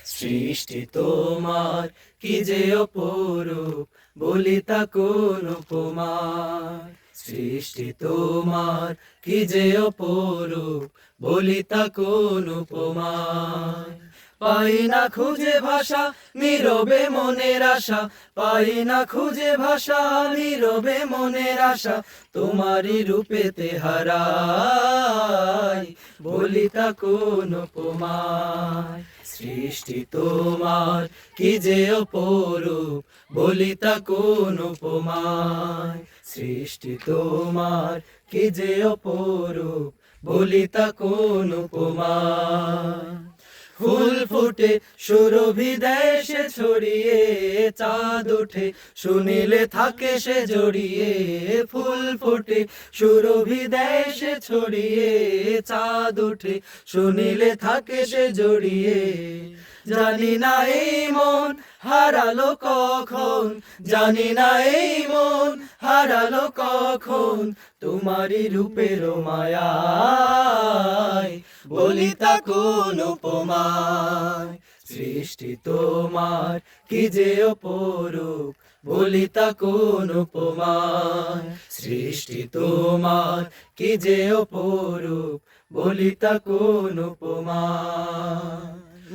সৃষ্টি তোমার কি যে অপরূপ, বলি তা কোন উপমার। সৃষ্টি তোমার কি যে অপরূপ, বলি তা কোন উপমার। পাই না খুঁজে ভাষা, নীরবে মনের আশা, পাই না খুঁজে ভাষা, নীরবে মনের আশা, তোমারই রূপেতে হারাই, বলি তা কোন উপমার। সৃষ্টি তোমার কি যে অপরূপ, বলি তা কোন উপমার। সৃষ্টি তোমার কি যে অপরূপ, বলি তা কোন উপমার। ফুল ফুটে সুরভি দেশে ছড়িয়ে, চাঁদ ওঠে শুনিলে থাকে সে জড়িয়ে। ফুল ফুটে সুরভি দেশে ছড়িয়ে, চাঁদ ওঠে শুনিলে থাকে সে জড়িয়ে। জানি না এই মন হারালো কখন, জানি না এই মন হারালো কখন, তোমারই রূপের মায়ায়, বলি তা কোন উপমায়। সৃষ্টি তোমার কি যে অপরূপ, বলি তা কোন উপমায়। সৃষ্টি তোমার কি যে অপরূপ, বলি তা কোন উপমায়।